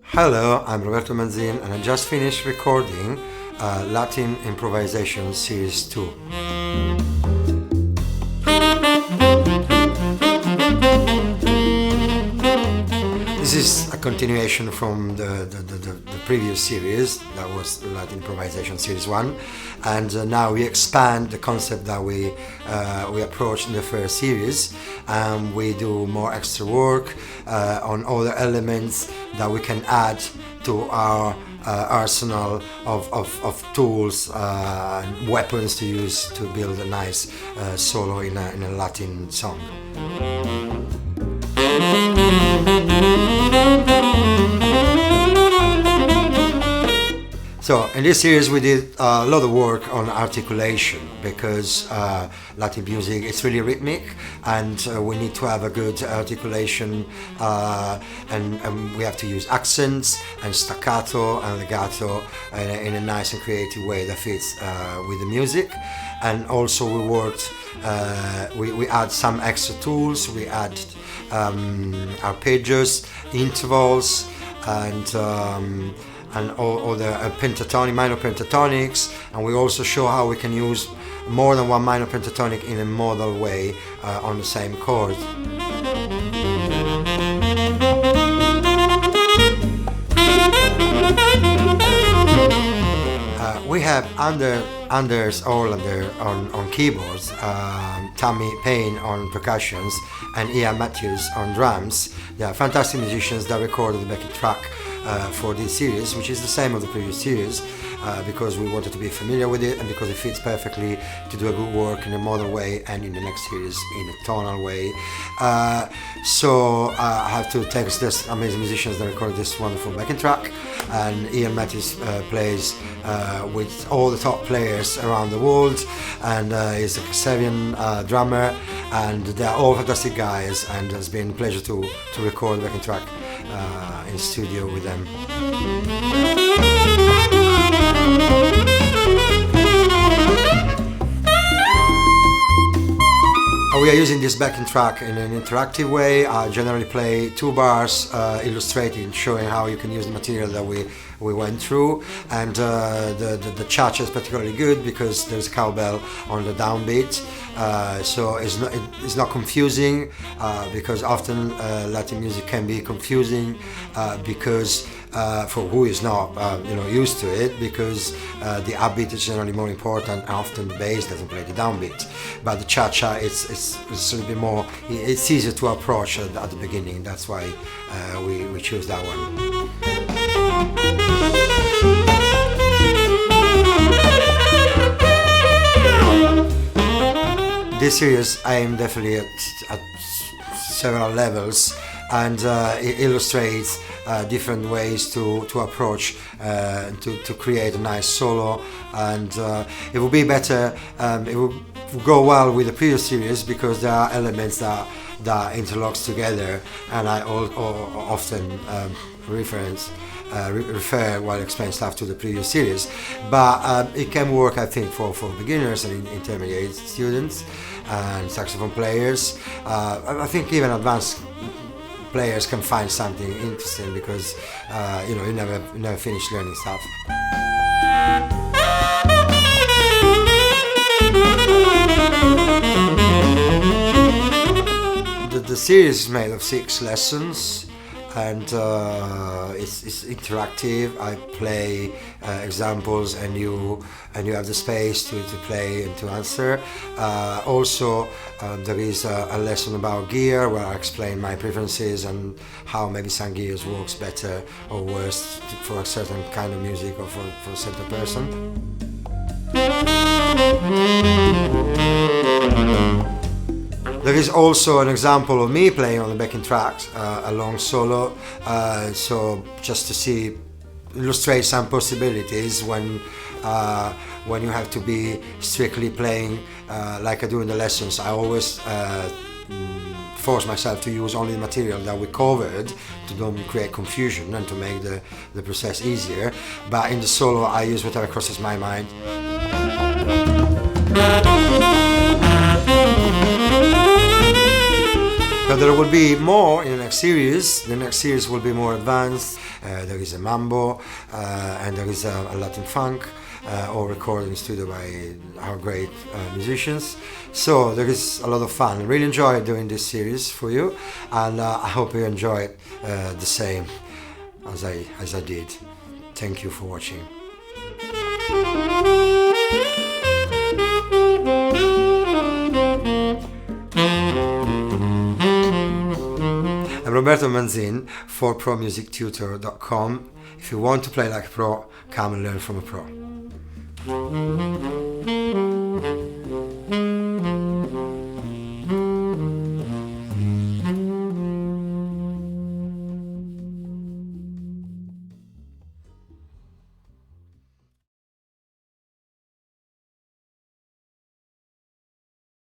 Hello, I'm Roberto Manzin and I just finished recording Latin Improvisation Series 2. This is a continuation from the previous series, that was the Latin Improvisation Series 1, and now we expand the concept that we approached in the first series, and we do more extra work on other elements that we can add to our arsenal of tools and weapons to use to build a nice solo in a Latin song. So in this series we did a lot of work on articulation because Latin music is really rhythmic and we need to have a good articulation and we have to use accents and staccato and legato in a nice and creative way that fits with the music. And also we worked, we add some extra tools, we add arpeggios, intervals and all the pentatonic, minor pentatonics, and we also show how we can use more than one minor pentatonic in a modal way on the same chord. We have Anders Orlander on keyboards, Tammy Payne on percussions, and Ian Matthews on drums. They are fantastic musicians that recorded the backing track for this series, which is the same of the previous series, because we wanted to be familiar with it and because it fits perfectly to do a good work in a modal way and in the next series in a tonal way. So I have to thank this amazing musicians that recorded this wonderful backing track, and Ian Matthews plays with all the top players around the world, and he's a Serbian drummer, and they're all fantastic guys, and it's been a pleasure to record the backing track in studio with them. We are using this backing track in an interactive way. I generally play 2 bars illustrating, showing how you can use the material that we went through, and the cha-cha is particularly good because there's a cowbell on the downbeat, so it's not confusing because often Latin music can be confusing because for who is not used to it, because the upbeat is generally more important and often the bass doesn't play the downbeat, but the cha-cha it's a little bit more, it's easier to approach at the beginning. That's why we choose that one. This series aimed definitely at several levels, and it illustrates different ways to approach to create a nice solo, and it would be better, it would go well with the previous series because there are elements that interlocks together, and I often refer while explaining stuff to the previous series, but it can work, I think, for beginners and intermediate students and saxophone players. I think even advanced players can find something interesting because you never finish learning stuff. The series is made of 6 lessons, and it's interactive. I play examples, and you have the space to play and to answer. Also, there is a lesson about gear where I explain my preferences and how maybe some gears works better or worse for a certain kind of music or for a certain person. There is also an example of me playing on the backing tracks, a long solo, so just to illustrate some possibilities when you have to be strictly playing like I do in the lessons. I always force myself to use only the material that we covered to don't create confusion and to make the process easier, but in the solo I use whatever crosses my mind. So there will be more in the next series. The next series will be more advanced. There is a mambo and there is a Latin funk, all recorded in studio by our great musicians. So there is a lot of fun. I really enjoyed doing this series for you, and I hope you enjoy it the same as I did. Thank you for watching. I'm Roberto Manzin for promusictutor.com. If you want to play like a pro, come and learn from a pro.